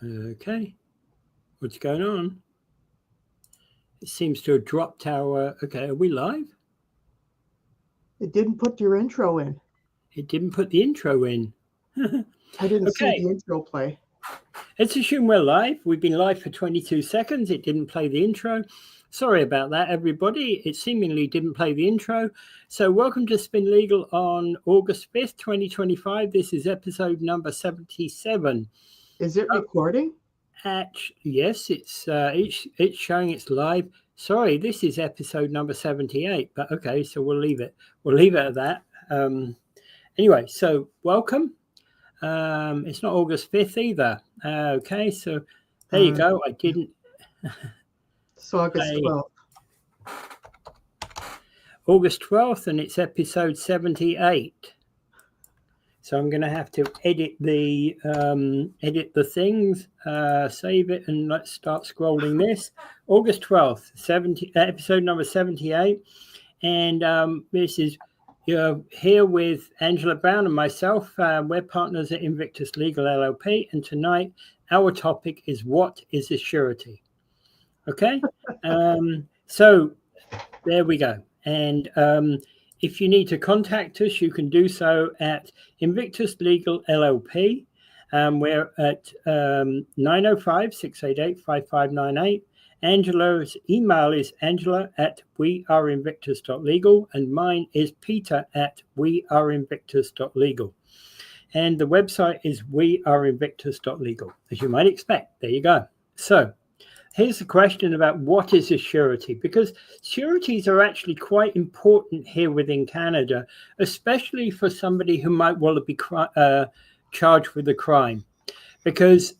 Okay, what's going on? It seems to have dropped our... Okay, are we live? It didn't put your intro in. It didn't put the intro in. I didn't see the intro play. Let's assume we're live. We've been live for 22 seconds. It didn't play the intro. Sorry about that, everybody. It seemingly didn't play the intro. So welcome to Spin Legal on August 5th, 2025. This is episode number 77. Is it recording? Yes, it's showing it's live. Sorry, this is episode number 78, but okay, so we'll leave it. We'll leave it at that. Anyway, so welcome. It's not August 5th either. Okay, so there you go. I didn't. It's August 12th. August 12th, and it's episode 78. So I'm going to have to edit the things, save it, and let's start scrolling this. August 12th, episode number 78. And this is here with Angela Browne and myself. We're partners at Invictus Legal LLP. And tonight, our topic is what is a surety? Okay? So there we go. And if you need to contact us, you can do so at Invictus Legal LLP. We're at 905-688-5598. Angela's email is angela@weareinvictus.legal, and mine is peter@weareinvictus.legal. And the website is weareinvictus.legal, as you might expect. There you go. So here's the question about what is a surety, because sureties are actually quite important here within Canada, especially for somebody who might well be charged with a crime, because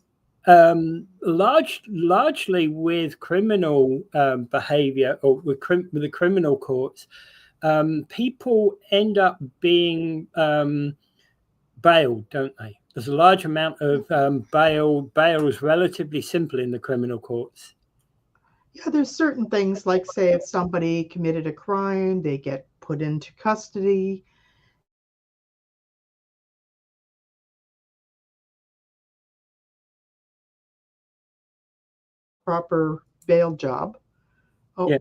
largely with criminal behavior or with the criminal courts, people end up being bailed, don't they? There's a large amount of bail. Bail is relatively simple in the criminal courts. Yeah, there's certain things like, say, if somebody committed a crime, they get put into custody. Proper bail job. Oh, yeah.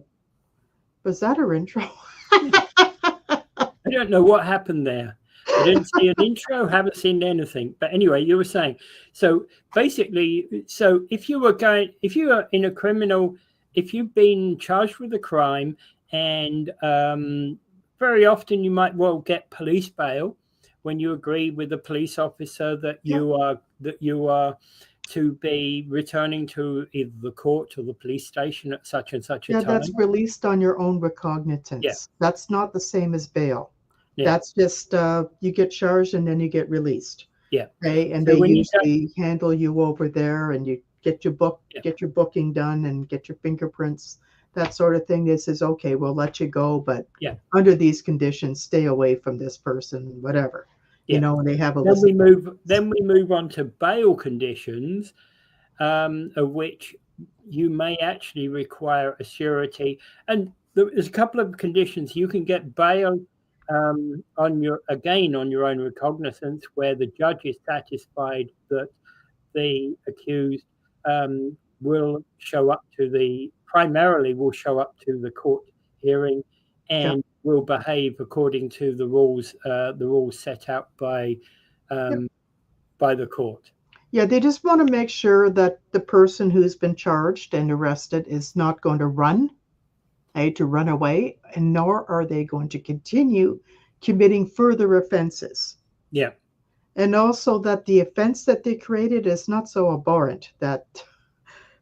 Was that her intro? I don't know what happened there. I didn't see an intro, haven't seen anything. But anyway, you were saying, so basically, so if you are in a criminal, if you've been charged with a crime, and very often you might well get police bail when you agree with the police officer that you are to be returning to either the court or the police station at such and such a time. Yeah, that's released on your own recognizance. Yeah. That's not the same as bail. Yeah. That's just you get charged and then you get released. Yeah. Okay. And so they usually handle you over there, and you get your get your booking done and get your fingerprints, that sort of thing. This is okay, we'll let you go, but under these conditions, stay away from this person, whatever. Yeah. You know, and they have a list. Then we move on to bail conditions, of which you may actually require a surety. And there's a couple of conditions. You can get bail on your own recognizance, where the judge is satisfied that the accused will show up to the court hearing and will behave according to the rules set out by the court. Yeah, they just want to make sure that the person who's been charged and arrested is not going to run away, and nor are they going to continue committing further offenses. Yeah. And also that the offense that they created is not so abhorrent that,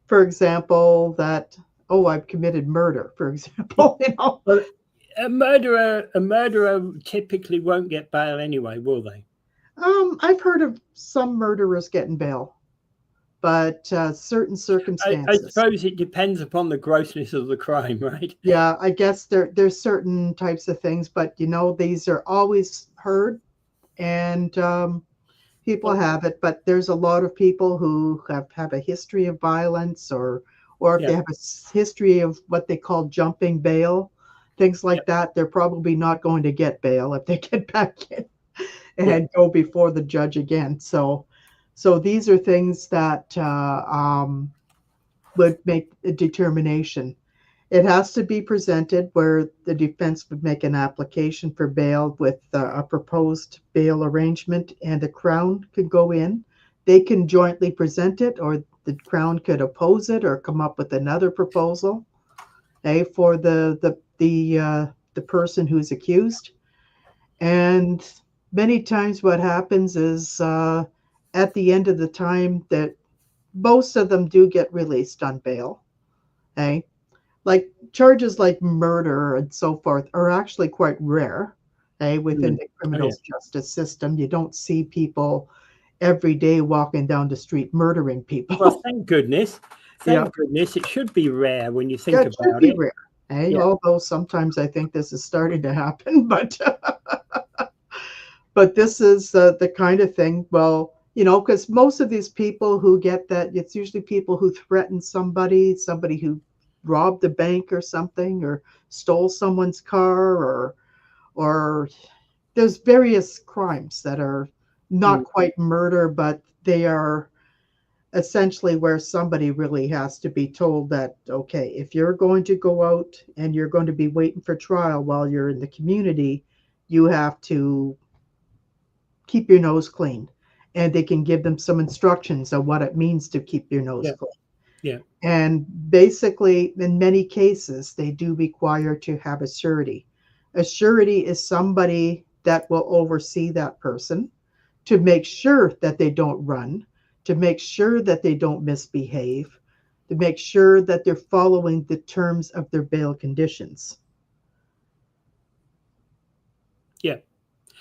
for example, I've committed murder, for example. You know? But a murderer typically won't get bail anyway, will they? I've heard of some murderers getting bail, but certain circumstances. I suppose it depends upon the grossness of the crime, right? Yeah, I guess there's certain types of things, but these are always heard, and people have it. But there's a lot of people who have a history of violence, or if they have a history of what they call jumping bail, things like that. They're probably not going to get bail if they get back in and go before the judge again. So So these are things that would make a determination. It has to be presented where the defense would make an application for bail with a proposed bail arrangement, and the Crown could go in. They can jointly present it, or the Crown could oppose it, or come up with another proposal, for the person who's accused. And many times, what happens is at the end of the time, that most of them do get released on bail. Okay, like charges like murder and so forth are actually quite rare, within the Oh, yeah. criminal justice system. You don't see people every day walking down the street murdering people. Well, thank goodness. Yeah, Thank goodness. It should be rare when you think that should about be it. rare. Yeah. Although sometimes I think this is starting to happen, but this is the kind of thing. Well, because most of these people who get that, it's usually people who threaten somebody who robbed a bank or something, or stole someone's car, or there's various crimes that are not Mm. quite murder, but they are essentially where somebody really has to be told that, okay, if you're going to go out and you're going to be waiting for trial while you're in the community, you have to keep your nose clean. And they can give them some instructions on what it means to keep your nose Yeah. clean. Yeah. And basically, in many cases, they do require to have a surety. A surety is somebody that will oversee that person to make sure that they don't run, to make sure that they don't misbehave, to make sure that they're following the terms of their bail conditions. Yeah.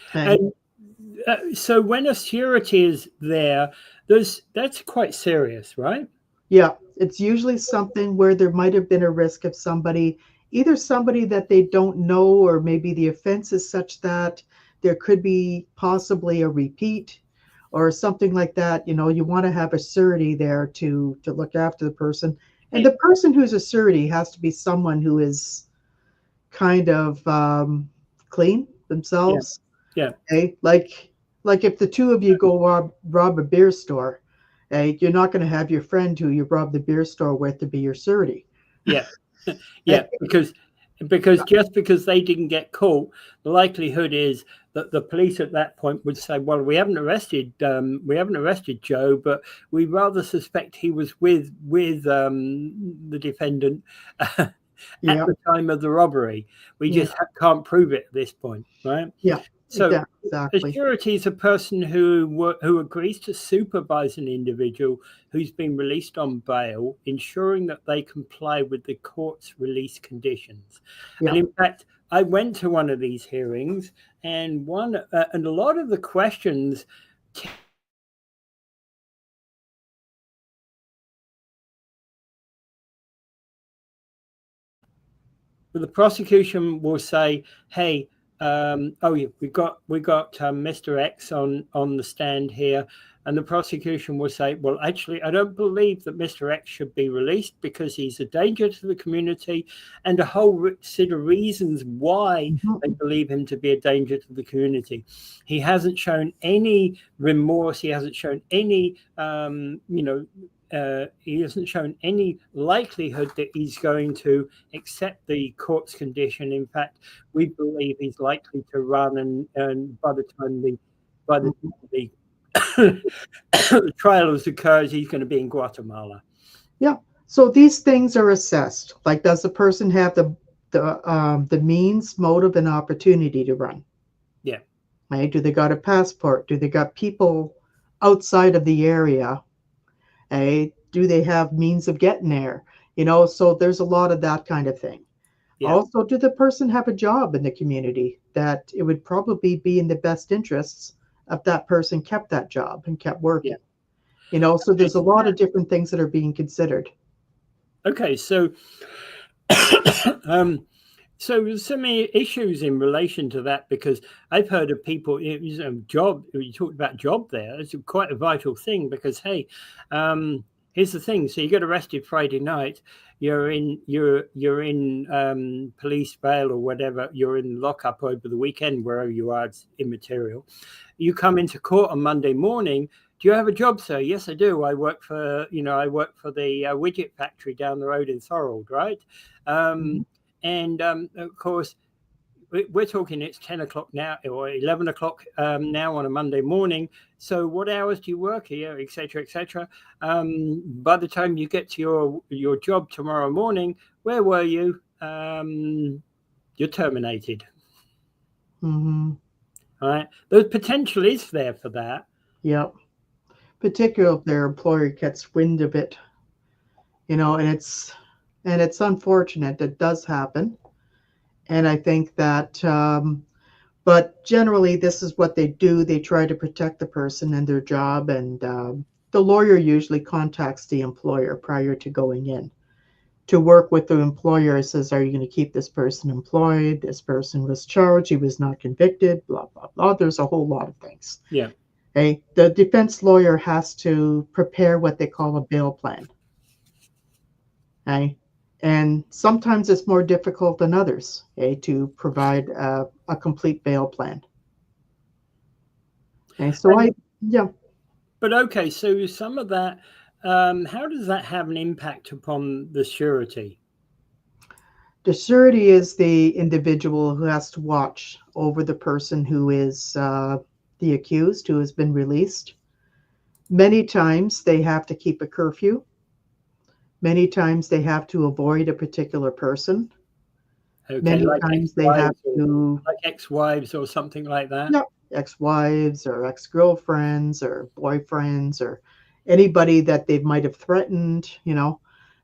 Okay? And so when a surety is there, that's quite serious, right? Yeah, it's usually something where there might have been a risk of somebody, either somebody that they don't know, or maybe the offense is such that there could be possibly a repeat or something like that. You want to have a surety there to look after the person. And Hey, the person who's a surety has to be someone who is kind of clean yeah. themselves. Yeah. Okay, like if the two of you go rob a beer store, you're not going to have your friend who you robbed the beer store with to be your surety. Yeah. Yeah. Because just because they didn't get caught, the likelihood is that the police at that point would say, "Well, we haven't arrested Joe, but we rather suspect he was with the defendant at Yeah, the time of the robbery. We yeah, just can't prove it at this point, right?" yeah, So, a exactly. surety is a person who agrees to supervise an individual who's been released on bail, ensuring that they comply with the court's release conditions. And Yeah, in fact, I went to one of these hearings, and and a lot of the questions, the prosecution will say, "Hey, oh yeah, we got Mr. X on the stand here," and the prosecution will say, "Well, actually, I don't believe that Mr. X should be released because he's a danger to the community, and a whole set of reasons why mhm, they believe him to be a danger to the community. He hasn't shown any remorse. He hasn't shown any, he hasn't shown any likelihood that he's going to accept the court's condition. In fact, we believe he's likely to run, and by the time mhm. the the trial has occurred, he's going to be in Guatemala." Yeah. So these things are assessed. Like, does the person have the means, motive, and opportunity to run? Yeah, Right? Do they got a passport? Do they got people outside of the area? Do they have means of getting there? So there's a lot of that kind of thing. yeah, Also, did the person have a job in the community that it would probably be in the best interests of that person kept that job and kept yeah. working? So Okay, there's a lot of different things that are being considered. okay. So, um, so there's so many issues in relation to that, because I've heard of people, job. You talked about job there. It's quite a vital thing because, hey, here's the thing. So you get arrested Friday night. You're in police bail or whatever. You're in lockup over the weekend, wherever you are. It's immaterial. You come into court on Monday morning. Do you have a job, sir? Yes, I do. I work for the widget factory down the road in Thorold, right? And of course, we're talking it's 10 o'clock now or 11 o'clock now on a Monday morning. So what hours do you work here, et cetera, et cetera? By the time you get to your job tomorrow morning, where were you? You're terminated. All right. The potential is there for that. Yep. Particularly if their employer gets wind of it, and it's unfortunate. It does happen. And I think that, but generally, this is what they do. They try to protect the person and their job. And the lawyer usually contacts the employer prior to going in to work with the employer. Says, are you going to keep this person employed? This person was charged. He was not convicted, blah, blah, blah. There's a whole lot of things. Yeah. Okay. The defense lawyer has to prepare what they call a bail plan. Okay. And sometimes it's more difficult than others, to provide a complete bail plan. Okay, so But okay, so some of that, how does that have an impact upon the surety? The surety is the individual who has to watch over the person who is the accused, who has been released. Many times they have to keep a curfew. Many times they have to avoid a particular person. Okay, Many times they have to, like ex-wives or something like that. No, ex-wives or ex-girlfriends or boyfriends or anybody that they might have threatened,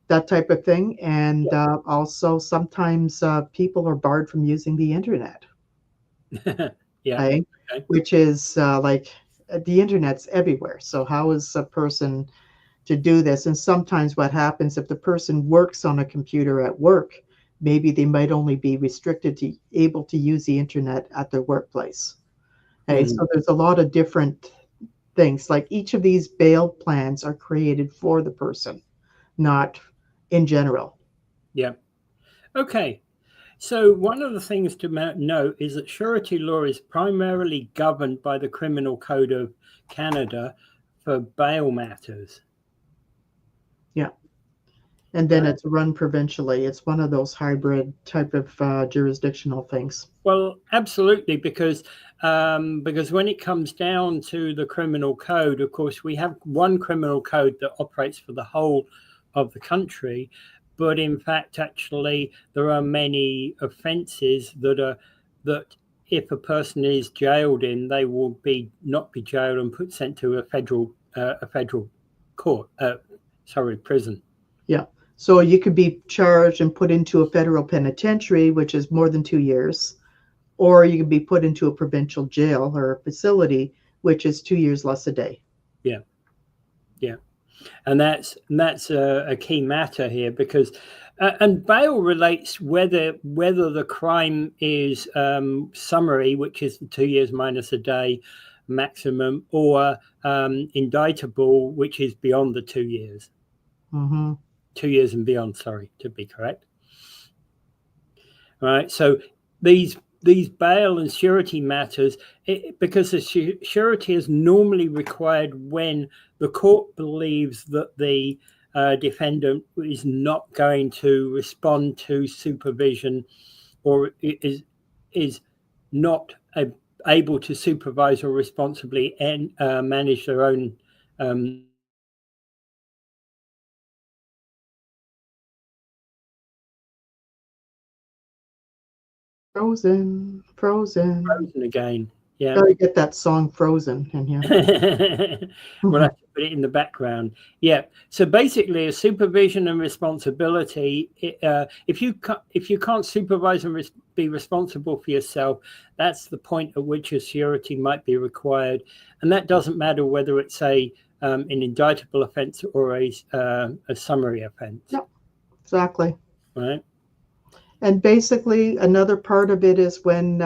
that type of thing. And also sometimes people are barred from using the internet. Yeah. Okay? Which is like the internet's everywhere. So how is a person to do this? And sometimes what happens if the person works on a computer at work, maybe they might only be restricted to able to use the internet at their workplace. Okay, so there's a lot of different things. Like each of these bail plans are created for the person, not in general. Yeah. Okay. So one of the things to note is that surety law is primarily governed by the Criminal Code of Canada for bail matters. Yeah. And then it's run provincially. It's one of those hybrid type of jurisdictional things. Well, absolutely, because when it comes down to the criminal code, of course, we have one criminal code that operates for the whole of the country. But in fact, actually, there are many offences that if a person is jailed in, they will not be jailed and sent to a federal court. Prison. Yeah. So you could be charged and put into a federal penitentiary, which is more than 2 years, or you could be put into a provincial jail or a facility, which is 2 years less a day. Yeah. Yeah. And that's a key matter here, because and bail relates whether the crime is summary, which is 2 years minus a day maximum, or indictable, which is beyond the 2 years. 2 years and beyond, sorry, to be correct. All right. So these bail and surety matters, because the surety is normally required when the court believes that the defendant is not going to respond to supervision, or is not able to supervise or responsibly and manage their own Frozen again. Yeah. Gotta get that song Frozen in here. We'll have to put it in the background. Yeah. So basically, a supervision and responsibility. If you can't supervise and be responsible for yourself, that's the point at which a surety might be required, and that doesn't matter whether it's an indictable offence or a summary offence. No, exactly. Right. And basically, another part of it is when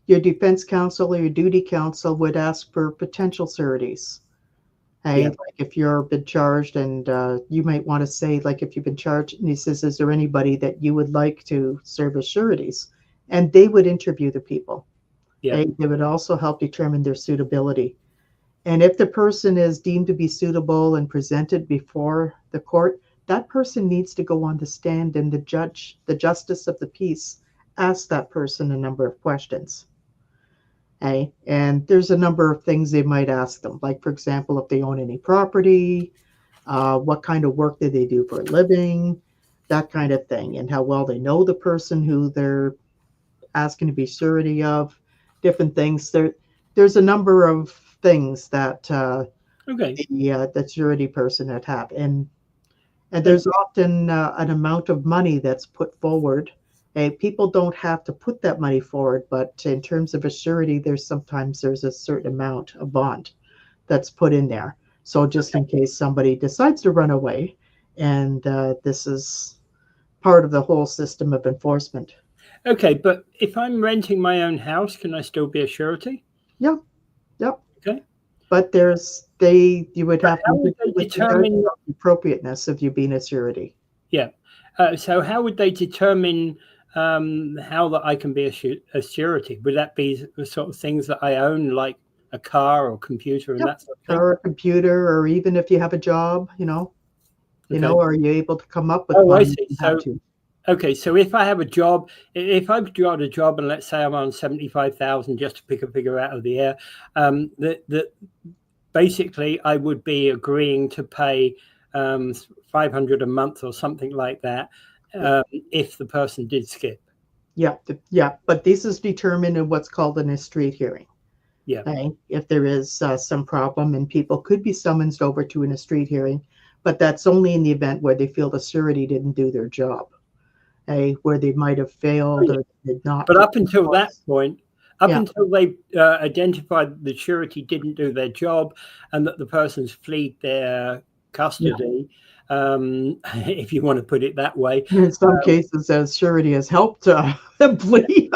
your defense counsel or your duty counsel would ask for potential sureties. Hey, Yeah. like if you've been charged, and you might want to say, like, if you've been charged, and he says, is there anybody that you would like to serve as sureties? And they would interview the people. Yeah. They would also help determine their suitability. And if the person is deemed to be suitable and presented before the court, that person needs to go on the stand, and the justice of the peace, asks that person a number of questions. Okay? And there's a number of things they might ask them, like, for example, if they own any property, what kind of work do they do for a living, that kind of thing, and how well they know the person who they're asking to be surety of, different things. There's a number of things that the surety person would have, and there's often an amount of money that's put forward. People don't have to put that money forward, but in terms of a surety, there's a certain amount of bond that's put in there. So just in case somebody decides to run away, and this is part of the whole system of enforcement. Okay, but if I'm renting my own house, can I still be a surety? Yeah. Yep. Okay. But you would have to determine the appropriateness of you being a surety. Yeah. So how would they determine how that I can be a surety? Would that be the sort of things that I own, like a car or computer and that sort of thing? Or a computer, or even if you have a job, are you able to come up with money? I see. Okay, so if I have a job, if I've got a job, and let's say I'm on 75,000, just to pick a figure out of the air, that basically I would be agreeing to pay $500 a month or something like that if the person did skip. Yeah, but this is determined in what's called an street hearing. Yeah. Okay? If there is some problem, and people could be summoned over to a street hearing, but that's only in the event where they feel the surety didn't do their job. Where they might have failed or did not. But up until that point, until they identified the surety didn't do their job and that the person's fled their custody, if you want to put it that way. In some cases, as surety has helped them flee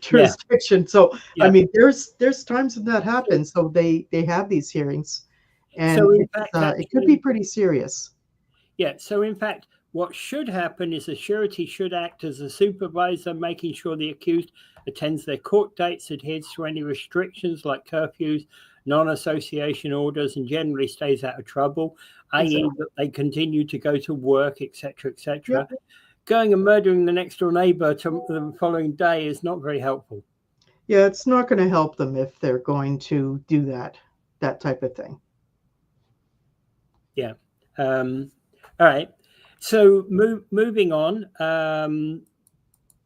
jurisdiction. So, I mean, there's times when that happens. So they have these hearings, and so in fact, it could be pretty serious. Yeah. So in fact, what should happen is the surety should act as a supervisor, making sure the accused attends their court dates, adheres to any restrictions like curfews, non-association orders, and generally stays out of trouble, i.e. that they continue to go to work, etc., etc. Yep. Going and murdering the next door neighbor the following day is not very helpful. Yeah, it's not going to help them if they're going to do that type of thing. Yeah. All right. So moving on.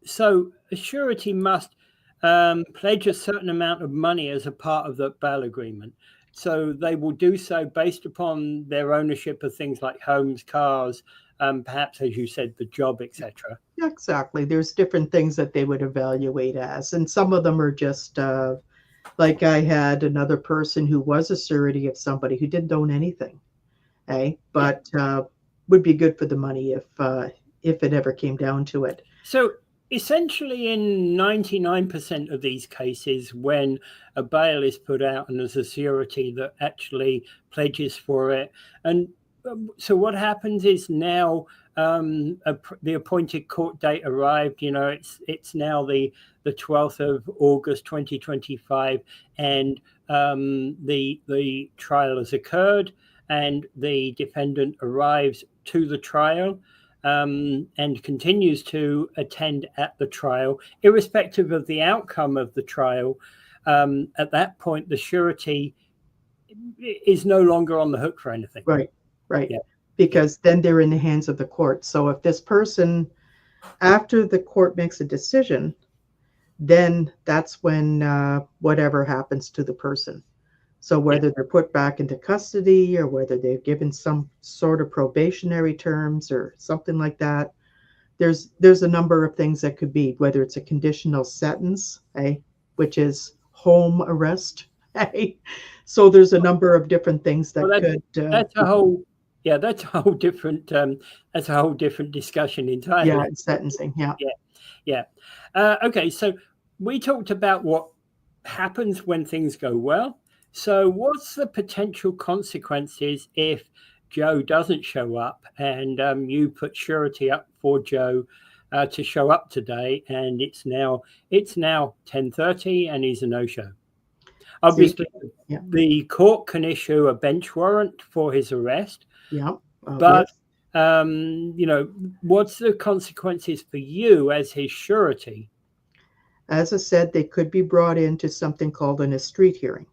So a surety must pledge a certain amount of money as a part of the bail agreement. So they will do so based upon their ownership of things like homes, cars, perhaps, as you said, the job, etc. Yeah, exactly. There's different things that they would evaluate as, and some of them are just like I had another person who was a surety of somebody who didn't own anything, but would be good for the money if it ever came down to it. So essentially, in 99% of these cases, when a bail is put out and there's a surety that actually pledges for it, and so what happens is now the appointed court date arrived. It's now the 12th of August 2025, and the trial has occurred, and the defendant arrives to the trial and continues to attend at the trial, irrespective of the outcome of the trial. At that point, the surety is no longer on the hook for anything. Right. Yeah. Because then they're in the hands of the court. So if this person, after the court makes a decision, then that's when whatever happens to the person. So whether they're put back into custody or whether they're given some sort of probationary terms or something like that, there's a number of things that could be, whether it's a conditional sentence, which is home arrest. So there's a number of different things that could. That's a whole different. That's a whole different discussion entirely. Yeah, sentencing. Yeah. Okay, so we talked about what happens when things go well. So what's the potential consequences if Joe doesn't show up and you put surety up for Joe to show up today, and it's now 10:30 and he's a no-show? Obviously, Yeah. the court can issue a bench warrant for his arrest. Yeah. But, you know, what's the consequences for you as his surety? As I said, they could be brought into something called an street hearing.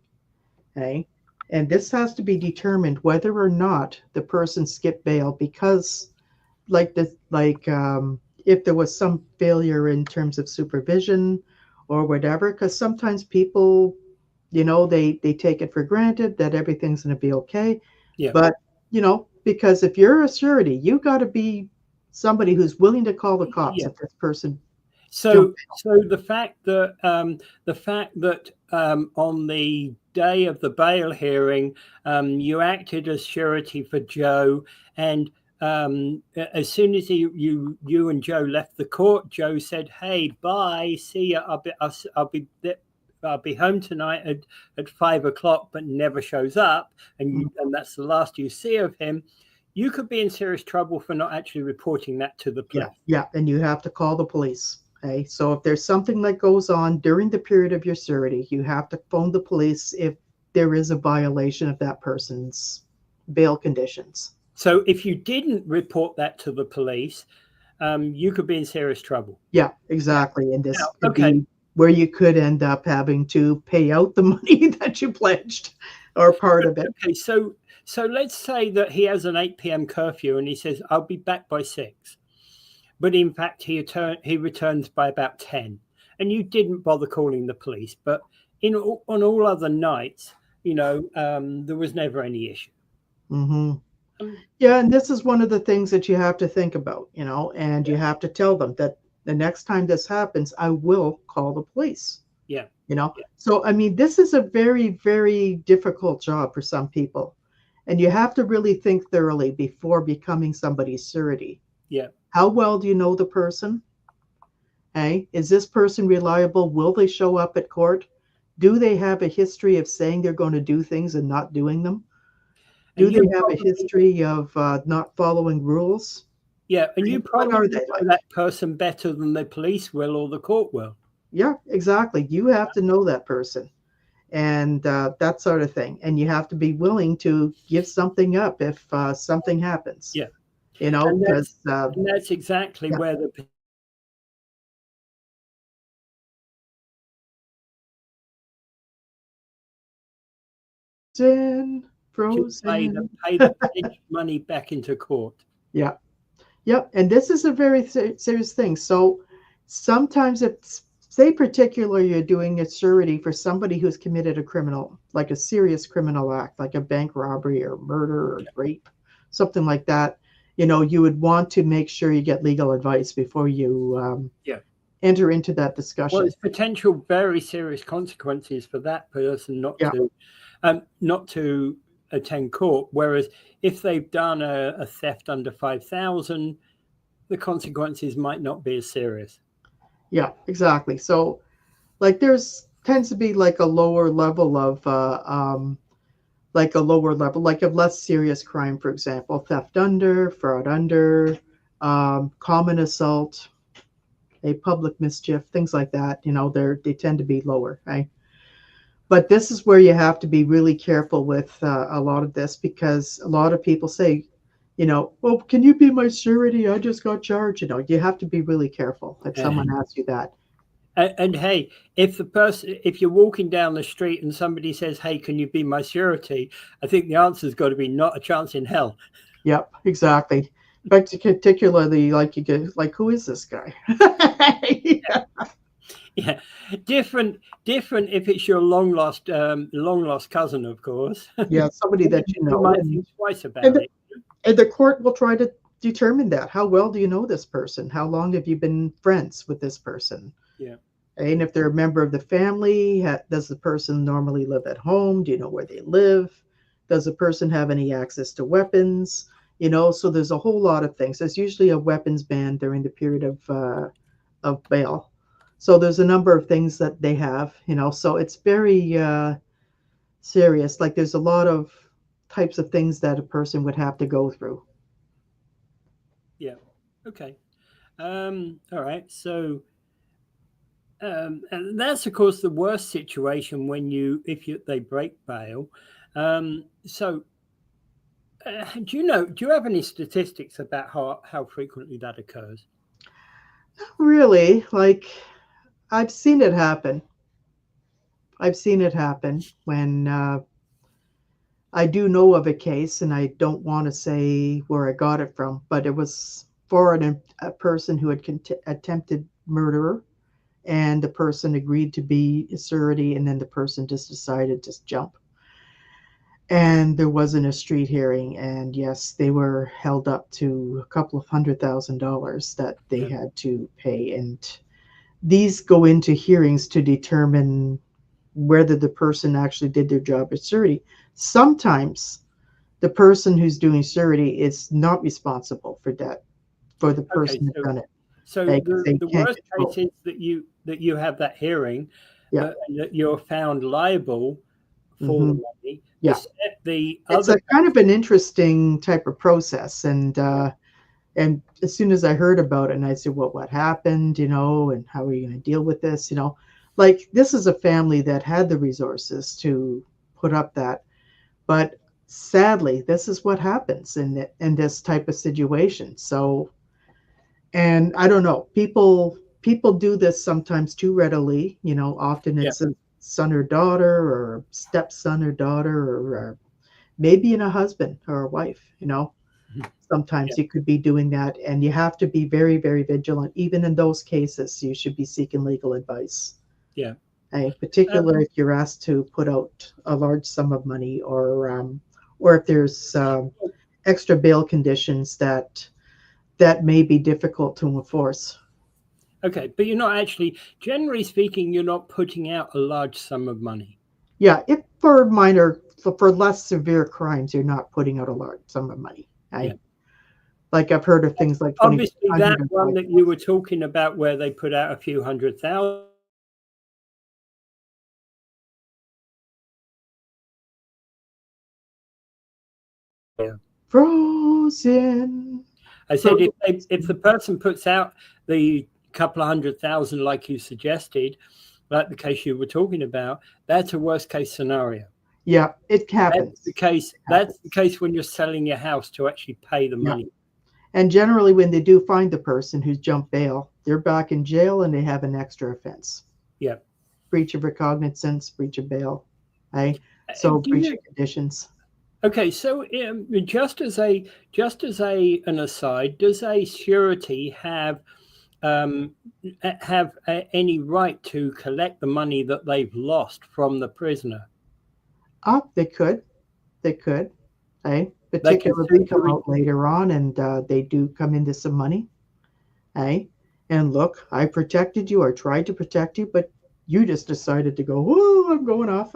Okay. And this has to be determined whether or not the person skipped bail because, if there was some failure in terms of supervision or whatever, because sometimes people, they take it for granted that everything's going to be okay. Yeah. But, because if you're a surety, you got to be somebody who's willing to call the cops Yeah. if this person. So the fact that on the day of the bail hearing, you acted as surety for Joe, and as soon as you and Joe left the court, Joe said, "Hey, bye, see ya. I'll be home tonight at 5 o'clock," but never shows up, and that's the last you see of him. You could be in serious trouble for not actually reporting that to the police. Yeah, and you have to call the police. Okay, so if there's something that goes on during the period of your surety, you have to phone the police if there is a violation of that person's bail conditions. So if you didn't report that to the police, you could be in serious trouble. Yeah, exactly. And this could okay. be where you could end up having to pay out the money that you pledged or part of it. Okay, so let's say that he has an 8 p.m. curfew and he says, "I'll be back by 6." But in fact, he returns by about 10. And you didn't bother calling the police. But on all other nights, there was never any issue. Mm-hmm. Yeah, and this is one of the things that you have to think about, and you have to tell them that the next time this happens, I will call the police. Yeah. So, I mean, this is a very, very difficult job for some people. And you have to really think thoroughly before becoming somebody's surety. Yeah. How well do you know the person? Hey, is this person reliable? Will they show up at court? Do they have a history of saying they're going to do things and not doing them? Do they have a history of not following rules? Yeah, and you probably know that person better than the police will or the court will. Yeah, exactly. You have to know that person and that sort of thing. And you have to be willing to give something up if something happens. Yeah. Because that's exactly where the frozen. Pay the money back into court. Yeah. Yep. And this is a very serious thing. So sometimes it's, say particularly you're doing a surety for somebody who's committed a criminal, like a serious criminal act, like a bank robbery or murder or rape, something like that. You would want to make sure you get legal advice before you enter into that discussion. Well, there's potential very serious consequences for that person not to attend court. Whereas if they've done a theft under 5,000, the consequences might not be as serious. Yeah, exactly. So, like, tends to be like a lower level of like a less serious crime, for example, theft under, fraud under, common assault, a public mischief, things like that. They tend to be lower, right? But this is where you have to be really careful with a lot of this because a lot of people say, well, can you be my surety? I just got charged. You have to be really careful if someone asks you that. And hey, if you're walking down the street and somebody says, "Hey, can you be my surety?" I think the answer's got to be not a chance in hell. Yep, exactly. But particularly, who is this guy? Yeah, different if it's your long lost cousin, of course. Yeah, somebody that you know. might think twice about it. And the court will try to determine that. How well do you know this person? How long have you been friends with this person? Yeah. And if they're a member of the family, does the person normally live at home? Do you know where they live? Does the person have any access to weapons? So there's a whole lot of things. There's usually a weapons ban during the period of bail. So there's a number of things that they have, so it's very serious. Like there's a lot of types of things that a person would have to go through. Yeah. Okay. All right. So and that's of course the worst situation when they break bail. So do you have any statistics about how frequently that occurs? Really, like I've seen it happen. I've seen it happen when I do know of a case, and I don't want to say where I got it from, but it was for a person who had attempted murder, and the person agreed to be a surety, and then the person just decided to jump. And there wasn't a street hearing, and yes, they were held up to a couple of $100,000 that they Yeah. had to pay. And these go into hearings to determine whether the person actually did their job as surety. Sometimes the person who's doing surety is not responsible for that, for the Okay. person who done it. So They the can't worst control. case is that you have that hearing, Yeah. that you're found liable for the Hmm. money. Yeah. The It's other a kind of an interesting type of process. And as soon as I heard about it, and I said, well, what happened, and how are you going to deal with this? Like this is a family that had the resources to put up that. But sadly, this is what happens in this type of situation. So, and I don't know, people do this sometimes too readily. Often yeah it's a son or daughter, or stepson or daughter, or maybe in a husband or a wife. yeah Sometimes you could be doing that, and you have to be very, very vigilant. Even in those cases, you should be seeking legal advice. yeah. Particularly if you're asked to put out a large sum of money, or if there's extra bail conditions that may be difficult to enforce. Okay, but you're not actually, generally speaking, you're not putting out a large sum of money. Yeah, if for less severe crimes, you're not putting out a large sum of money. Yeah. Like I've heard of things like Obviously, that 2,500. one that you were talking about where they put out a few 100,000. Yeah. Frozen. I said if the person puts out the couple of 100,000 like you suggested, like the case you were talking about, that's a worst case scenario. Yeah, it happens. That's the case. That's the case when you're selling your house to actually pay the money. And generally, when they do find the person who's jumped bail, they're back in jail and they have an extra offense. Yeah. Breach of recognizance, breach of bail. Right? So breach of conditions. Okay, so just as an aside, does a surety have any right to collect the money that they've lost from the prisoner? They could, right? Particularly come out later on, and they do come into some money, right? And look, I protected you, or tried to protect you, but you just decided to go, oh, I'm going off.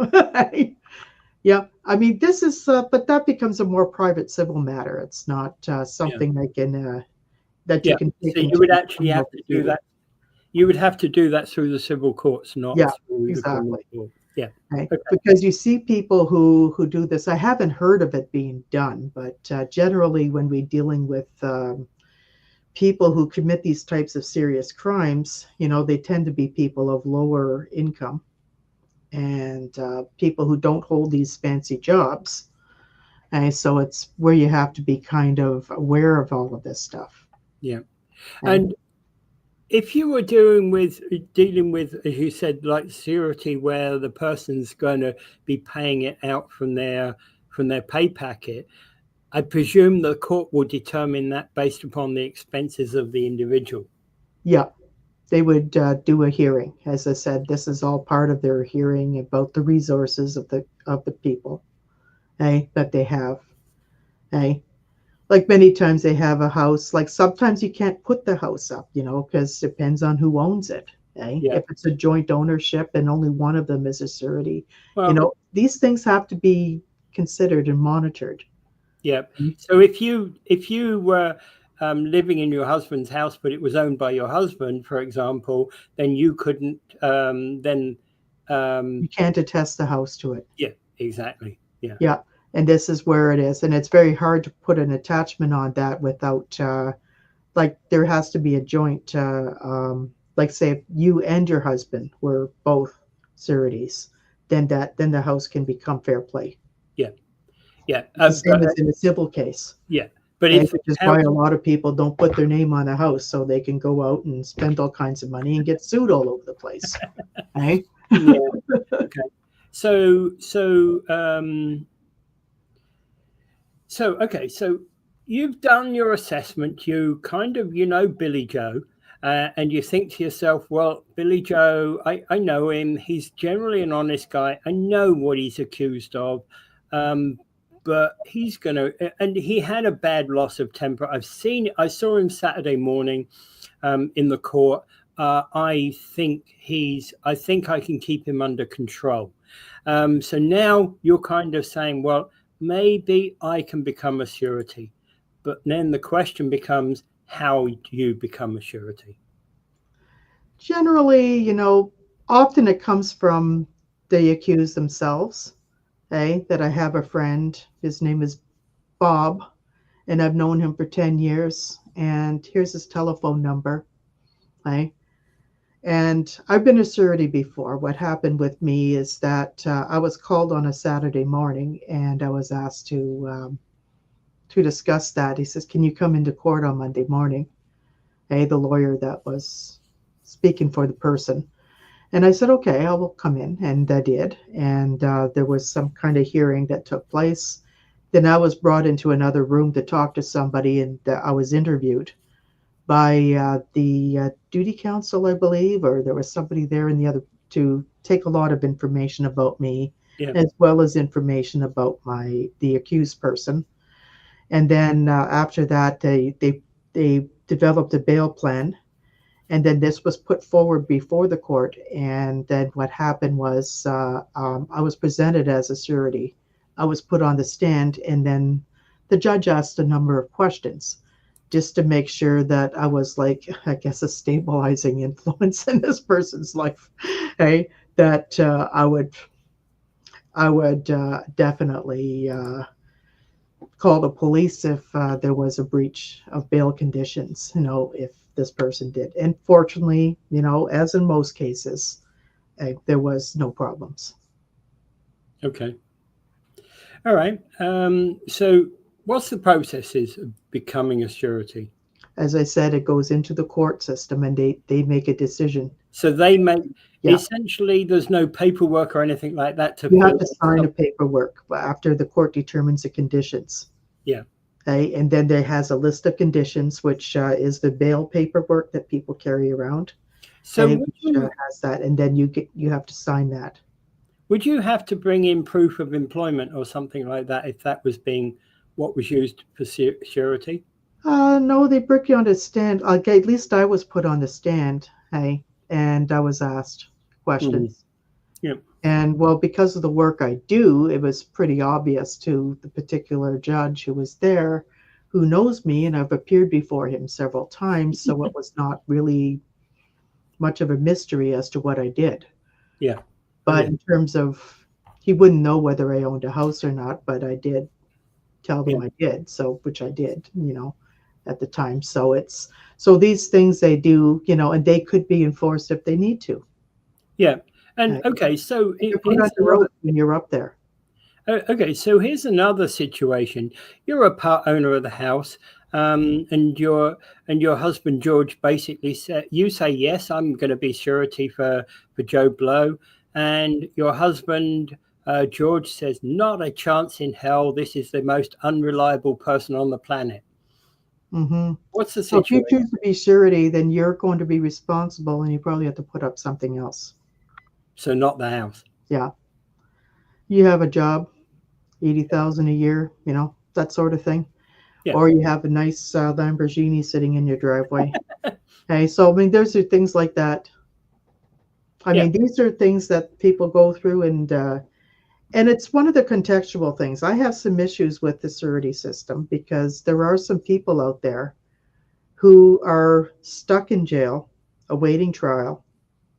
Yeah, I mean, this is, but that becomes a more private civil matter. It's not something that you can take. So you would actually have to do that. You would have to do that through the civil courts, not through the criminal court. Yeah, right. Okay. Because you see people who do this. I haven't heard of it being done, but generally, when we're dealing with people who commit these types of serious crimes, they tend to be people of lower income, and people who don't hold these fancy jobs. And so it's where you have to be kind of aware of all of this stuff. Yeah. And if you were dealing with, as you said, like surety, where the person's going to be paying it out from their pay packet, I presume the court will determine that based upon the expenses of the individual. Yeah. They would do a hearing. As I said, this is all part of their hearing about the resources of the people, that they have. Like many times they have a house. Like sometimes you can't put the house up, because it depends on who owns it. Yeah. If it's a joint ownership and only one of them is a surety, well, these things have to be considered and monitored. Yeah. So if you were living in your husband's house, but it was owned by your husband, for example, then you couldn't. You can't attest the house to it. Yeah, exactly. Yeah. Yeah, and this is where it is, and it's very hard to put an attachment on that without, like, there has to be a joint, like say if you and your husband were both sureties, then the house can become fair play. Yeah. It's the same as in a civil case. Yeah. But Okay, if which is why a lot of people don't put their name on a house, so they can go out and spend all kinds of money and get sued all over the place. Right? yeah. Okay. So you've done your assessment. You kind of, Billy Joe, and you think to yourself, well, Billy Joe, I know him. He's generally an honest guy. I know what he's accused of. But he's going to, and he had a bad loss of temper. I saw him Saturday morning in the court. I think I can keep him under control. So now you're kind of saying, well, maybe I can become a surety. But then the question becomes, how do you become a surety? Generally, often it comes from the accused themselves. That I have a friend, his name is Bob, and I've known him for 10 years, and here's his telephone number. And I've been a surety before. What happened with me is that I was called on a Saturday morning, and I was asked to discuss that. He says, "Can you come into court on Monday morning?" The lawyer that was speaking for the person. And I said, "Okay, I will come in." And I did. And there was some kind of hearing that took place. Then I was brought into another room to talk to somebody, and I was interviewed by the duty counsel, I believe, or there was somebody there in the other to take a lot of information about me, as well as information about the accused person. And then after that, they developed a bail plan. And then this was put forward before the court. And then what happened was I was presented as a surety. I was put on the stand, and then the judge asked a number of questions just to make sure that I was like, I guess, a stabilizing influence in this person's life. That I would definitely call the police if there was a breach of bail conditions, if this person did. And fortunately, as in most cases, there was no problems. Okay. All right. So what's the processes of becoming a surety? As I said, it goes into the court system, and they make a decision. So they make, essentially, there's no paperwork or anything like that you have to sign a paperwork after the court determines the conditions. Yeah. And then there has a list of conditions, which is the bail paperwork that people carry around. So which has that, and then you have to sign that. Would you have to bring in proof of employment or something like that if that was being what was used for surety? No, they bring you on the stand. At least I was put on the stand, and I was asked questions. Yeah. And well, because of the work I do, it was pretty obvious to the particular judge who was there, who knows me, and I've appeared before him several times. So it was not really much of a mystery as to what I did. Yeah. But in terms of, he wouldn't know whether I owned a house or not, but I did tell them I did. So, which I did, at the time. So these things they do, and they could be enforced if they need to. Yeah. And okay, so you're put on the road when you're up there. Okay, so here's another situation. You're a part owner of the house, and your husband George basically said, you say, yes, I'm going to be surety for Joe Blow, and your husband George says, not a chance in hell. This is the most unreliable person on the planet. Mm-hmm. What's the situation? So if you choose to be surety, then you're going to be responsible, and you probably have to put up something else. So not the house. Yeah. You have a job, $80,000 a year, that sort of thing. Yeah. Or you have a nice Lamborghini sitting in your driveway. So I mean, those are things like that. I mean, these are things that people go through, and it's one of the contextual things. I have some issues with the surety system because there are some people out there who are stuck in jail awaiting trial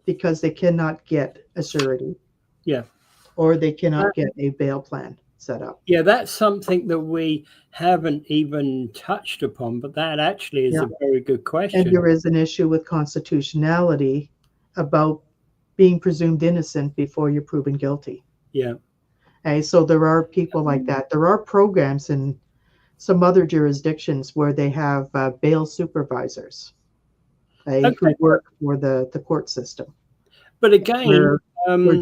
because they cannot get a surety. Yeah. Or they cannot get a bail plan. set up. Yeah, that's something that we haven't even touched upon, but that actually is Yeah. a very good And question. there is an issue with constitutionality about being presumed innocent before you're proven guilty. Yeah. Okay, so there are people like that. There are programs in some other jurisdictions where they have bail supervisors, Okay. who work for the court system, But again, where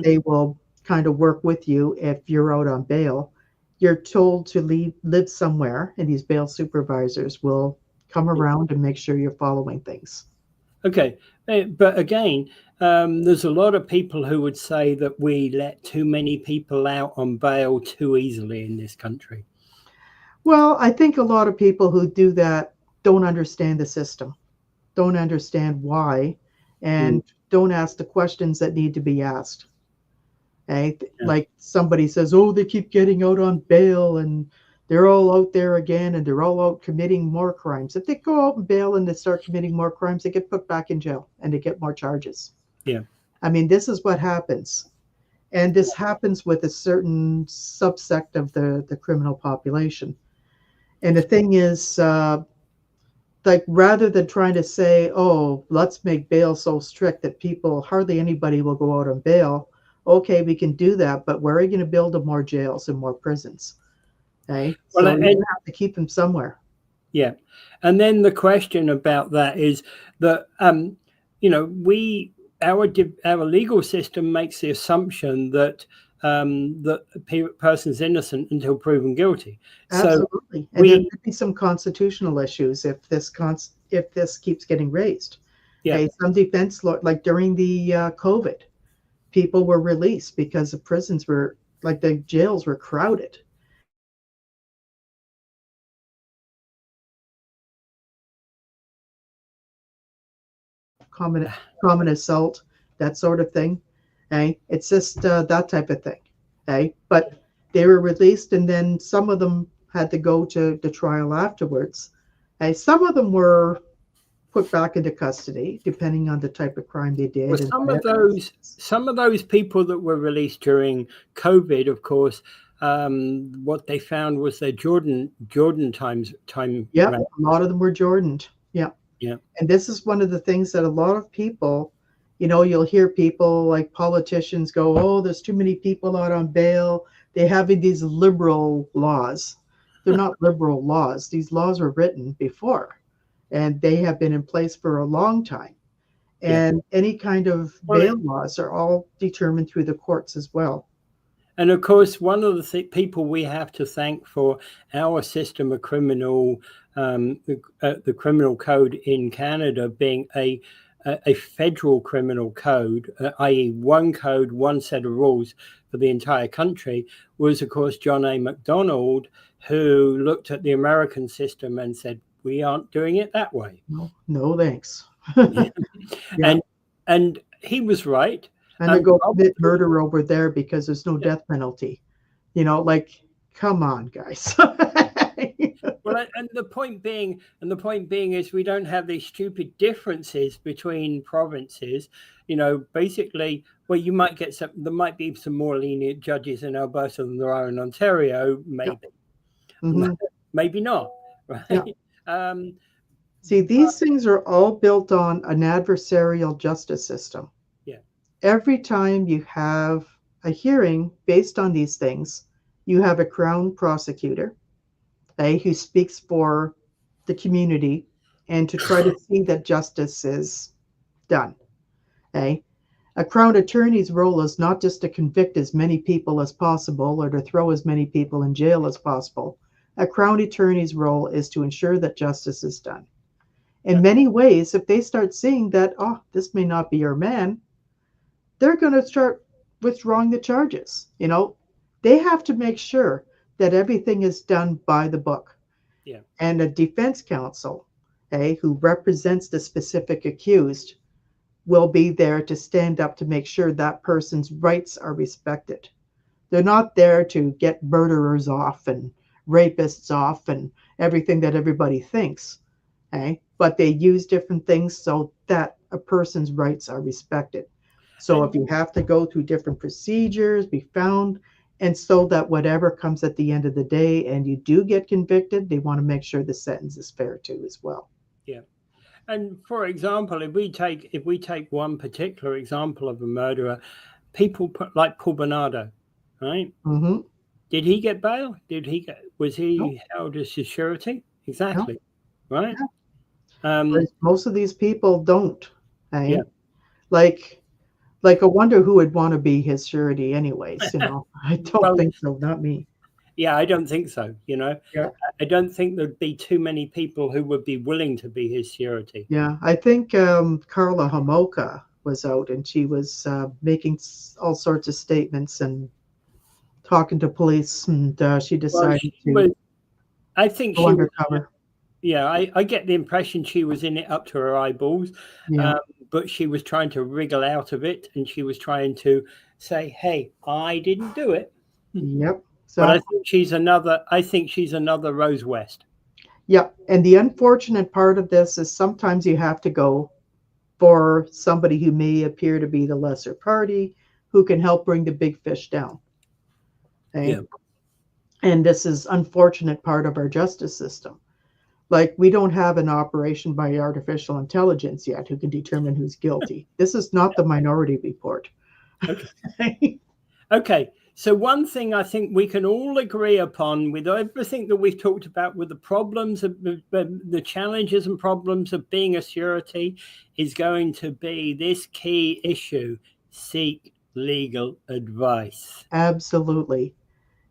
they will kind of work with you if you're out on bail. You're told to live somewhere, and these bail supervisors will come around and make sure you're following things. okay. But again, there's a lot of people who would say that we let too many people out on bail too easily in this country. Well, I think a lot of people who do that don't understand the system, don't understand why, and don't ask the questions that need to be asked. Okay? Yeah. Like somebody says, oh, they keep getting out on bail and they're all out there again and they're all out committing more crimes. If they go out on bail and they start committing more crimes, they get put back in jail and they get more charges. Yeah. I mean, this is what happens. And this happens with a certain subsect of the criminal population. And the thing is, like rather than trying to say, oh, let's make bail so strict that hardly anybody will go out on bail. Okay, we can do that, but where are you going to build more jails and more prisons? Okay, so Well, you have to keep them somewhere. Yeah, and then the question about that is that our legal system makes the assumption that that a person's innocent until proven guilty. Absolutely, So and there could be some constitutional issues if this keeps getting raised. Yeah. Okay, some defense law, like during the COVID, people were released because the prisons were the jails were crowded. Common assault, that sort of thing. Okay, it's just that type of thing. Okay, but they were released, and then some of them had to go to the trial afterwards. Okay, some of them were put back into custody, depending on the type of crime they did. Well, some of those people that were released during COVID, of course, what they found was their Jordan time. Yeah, a lot of them were Jordaned. Yeah. Yeah. And this is one of the things that a lot of people, you'll hear people like politicians go, oh, there's too many people out on bail. They have these liberal laws. They're not liberal laws. These laws were written before, and they have been in place for a long time. And any kind of bail laws are all determined through the courts as well. And of course, one of the people we have to thank for our system of the criminal code in Canada being a federal criminal code, i.e. one code, one set of rules for the entire country, was, of course, John A. Macdonald, who looked at the American system and said, we aren't doing it that way. No thanks. Yeah. And he was right. And they go commit murder over there because there's no death penalty. Come on, guys. Well, and the point being is we don't have these stupid differences between provinces. Basically, well, there might be some more lenient judges in Alberta than there are in Ontario, maybe. Mm-hmm. Maybe not. Right? Yeah. See, these things are all built on an adversarial justice system. Every time you have a hearing based on these things, you have a Crown prosecutor, who speaks for the community and to try to see that justice is done. A Crown attorney's role is not just to convict as many people as possible or to throw as many people in jail as possible. A Crown attorney's role is to ensure that justice is done. In many ways, if they start seeing that, oh, this may not be your man, they're going to start withdrawing the charges. They have to make sure that everything is done by the book. Yeah. And a defense counsel, who represents the specific accused, will be there to stand up to make sure that person's rights are respected. They're not there to get murderers off and rapists off and everything that everybody thinks. But they use different things so that a person's rights are respected. So if you have to go through different procedures, be found And so that whatever comes at the end of the day and you do get convicted, they want to make sure the sentence is fair too as well. Yeah. And for example, if we take one particular example of a murderer, people like Paul Bernardo, right? Mm-hmm. Did he get bail? Was Nope. he held as a surety? Nope. Exactly. Right. Whereas most of these people don't. Eh? Yeah. Like I wonder who would want to be his surety anyways, you know. I don't Well, think so, not me. yeah, I don't think so. You know, Yeah. I don't think there'd be too many people who would be willing to be his surety. Yeah. I think Carla Homolka was out and she was making all sorts of statements and talking to police, and she Well, decided to I think go she was. undercover. Yeah, I get the impression she was in it up to her eyeballs, Yeah. but she was trying to wriggle out of it, and she was trying to say, "Hey, I didn't do it." Yep. But I Exactly. think she's another. I think she's another Rose West. Yeah. And the unfortunate part of this is sometimes you have to go for somebody who may appear to be the lesser party who can help bring the big fish down. Okay? Yeah, And this is unfortunate part of our justice system. Like we don't have an operation by artificial intelligence yet who can determine who's guilty. This is not the Minority Report. okay. Okay. So one thing I think we can all agree upon with everything that we've talked about with the problems of the challenges and problems of being a surety is going to be this key issue: seek legal advice. Absolutely.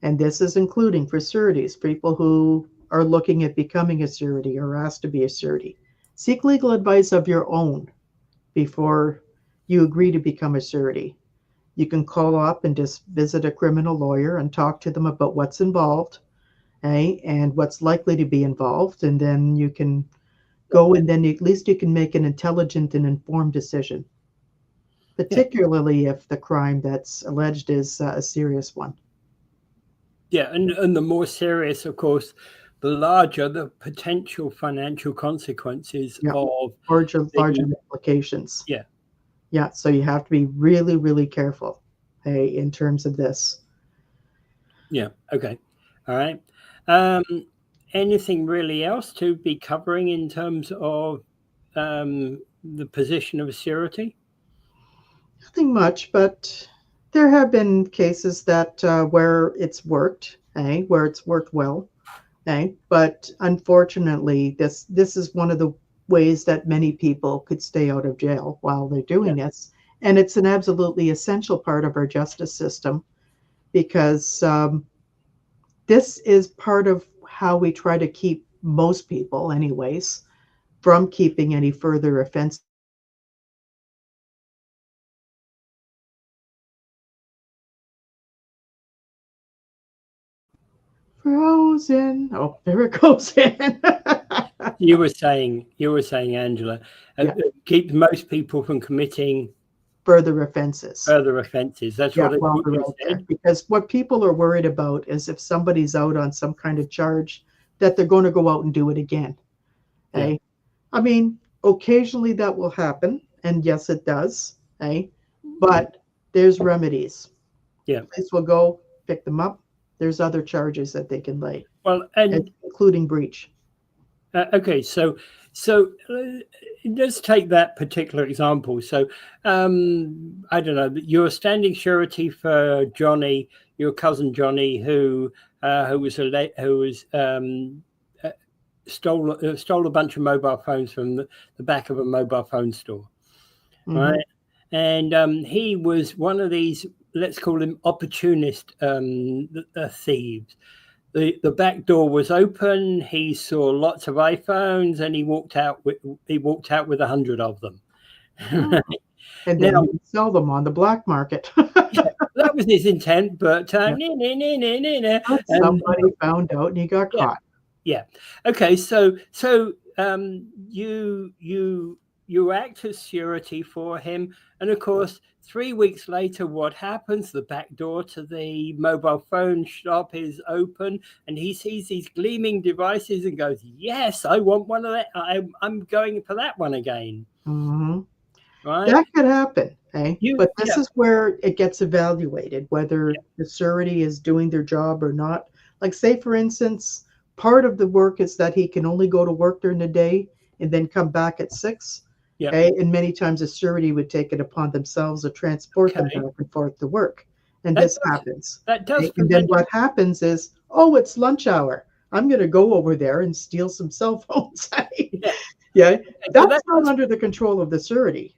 And this is including for sureties, people who are looking at becoming a surety or asked to be a surety. Seek legal advice of your own before you agree to become a surety. You can call up and just visit a criminal lawyer and talk to them about what's involved, and what's likely to be involved. And then you can go and then at least you can make an intelligent and informed decision, Yeah. particularly if the crime that's alleged is a serious one. Yeah, and the more serious, of course, the larger the potential financial consequences Yeah. of Larger the implications. yeah. Yeah, so you have to be really, really careful, in terms of this. Yeah. Okay. All right. Anything really else to be covering in terms of the position of a surety? Nothing much, but there have been cases that where it's worked, where it's worked well, but unfortunately, this is one of the ways that many people could stay out of jail while they're Yeah. doing this, and it's an absolutely essential part of our justice system because this is part of how we try to keep most people, anyways, from keeping any further offense. Frozen. Oh, there it goes in. You were saying, Angela, Yeah. keep most people from committing Further offenses. further offenses. That's Yeah, what while they're you out there. said. Because what people are worried about is if somebody's out on some kind of charge, that they're going to go out and do it again. Yeah. I mean, occasionally that will happen, and yes, it does. But there's remedies. Yeah. Police will go pick them up. There's other charges that they can lay, Well, and including breach. okay, so let's take that particular example. So I don't know, you're standing surety for Johnny, your cousin Johnny, who stole a bunch of mobile phones from the back of a mobile phone store, Mhm. right? And he was one of these, let's call him opportunist thieves. The back door was open. He saw lots of iPhones, and he walked out with 100 of them. Oh. And then Now, you can sell them on the black market. that was his intent, but Yeah. and Somebody found out and he got yeah, caught. yeah. Okay, so you act as surety for him, and of course, 3 weeks later, what happens? The back door to the mobile phone shop is open, and he sees these gleaming devices and goes, "Yes, I want one of that. I'm going for that one again." Mhm. Right? That could happen. Okay, but this is where it gets evaluated, whether the surety is doing their job or not. Like, say, for instance, part of the work is that he can only go to work during the day and then come back at 6. Yeah. Okay, and many times the surety would take it upon themselves to transport them back and forth to work. And this happens. That does. Okay? And then what happens is, oh, it's lunch hour. I'm going to go over there and steal some cell phones. Yeah, that's not under the control of the surety.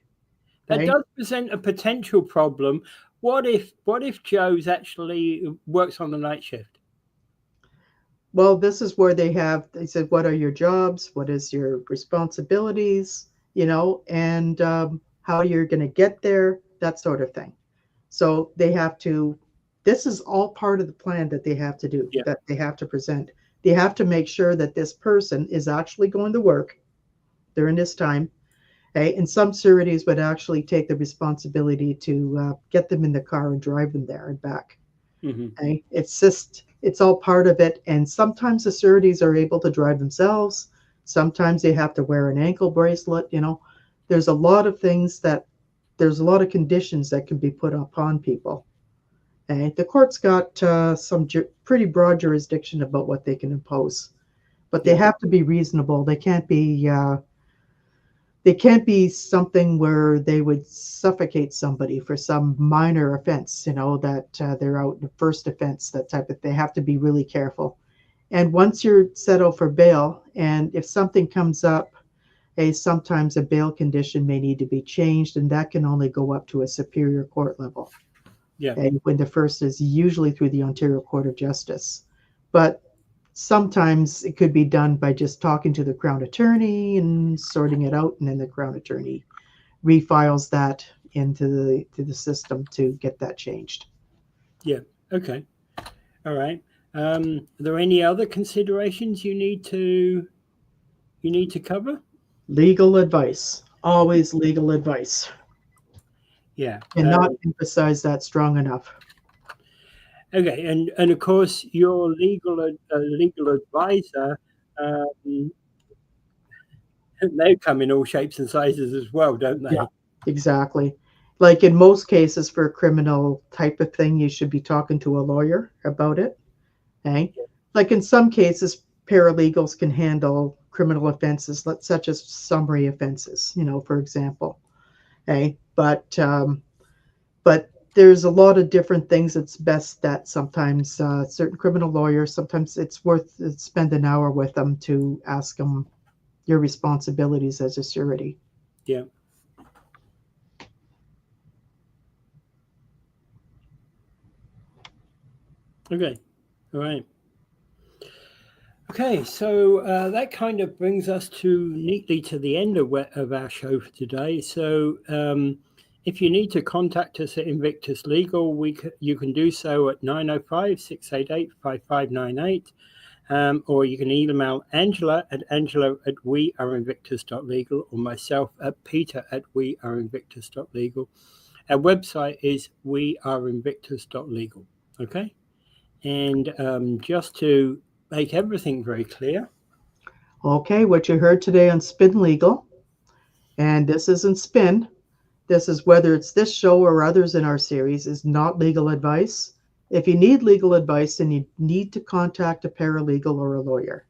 That does present a potential problem. What if Joe's actually works on the night shift? Well, this is where they said, what are your jobs? What is your responsibilities? And how you're going to get there, that sort of thing. So they have to, this is all part of the plan that they have to do, that they have to present. They have to make sure that this person is actually going to work during this time. Okay? And some sureties would actually take the responsibility to get them in the car and drive them there and back. Okay? It's all part of it. And sometimes the sureties are able to drive themselves. Sometimes they have to wear an ankle bracelet. There's a lot of there's a lot of conditions that can be put upon people. Okay? The court's got some pretty broad jurisdiction about what they can impose, but they have to be reasonable. They can't be something where they would suffocate somebody for some minor offense, that they're out in the first offense, that type of thing. They have to be really careful. And once you're settled for bail, and if something comes up, sometimes a bail condition may need to be changed, and that can only go up to a superior court level. And when the first is usually through the Ontario Court of Justice. But sometimes it could be done by just talking to the Crown Attorney and sorting it out, and then the Crown Attorney refiles that into the system to get that changed. Okay. All right. Are there any other considerations you need to cover? Legal advice. Always legal advice. And not emphasize that strong enough. Okay, and of course, your legal advisor, they come in all shapes and sizes as well, don't they? Yeah, exactly. Like in most cases for a criminal type of thing, you should be talking to a lawyer about it. Okay? Like in some cases, paralegals can handle criminal offenses, such as summary offenses, for example. Okay? But there's a lot of different things. It's best that sometimes certain criminal lawyers, sometimes it's worth spend an hour with them to ask them your responsibilities as a surety. Yeah. Okay. All right. Okay, so that kind of brings us neatly to the end of our show for today. So if you need to contact us at Invictus Legal, you can do so at 905-688-5598, or you can email Angela at weareinvictus.legal, or myself at peter@weareinvictus.legal. Our website is weareinvictus.legal. Okay, and just to make everything very clear. Okay, what you heard today on Spin Legal, and this isn't spin. This is, whether it's this show or others in our series, is not legal advice. If you need legal advice, then you need to contact a paralegal or a lawyer.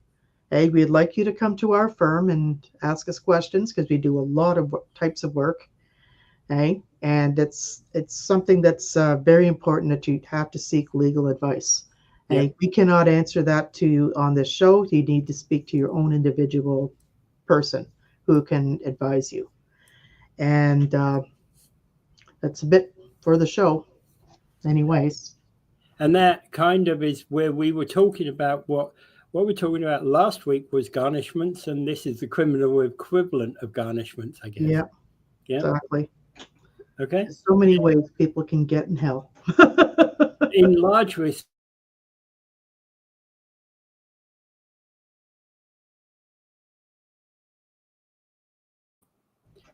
Okay, we'd like you to come to our firm and ask us questions, because we do a lot of types of work. Okay, and it's something that's very important, that you have to seek legal advice. Okay, we cannot answer that to you on this show. You need to speak to your own individual person who can advise you. And that's a bit for the show anyways. And that kind of is where we were talking about what we were talking about last week was garnishments, and this is the criminal equivalent of garnishments, I guess. Yeah, exactly. Okay. There's so many ways people can get in hell. In large respect,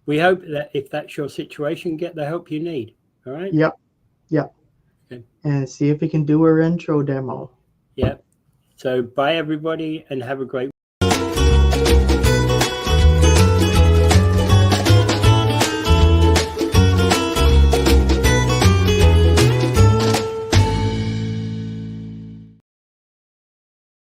we hope that if that's your situation, get the help you need. All right? Yep. Okay. And see if we can do our intro demo. Yep. So bye, everybody, and have a great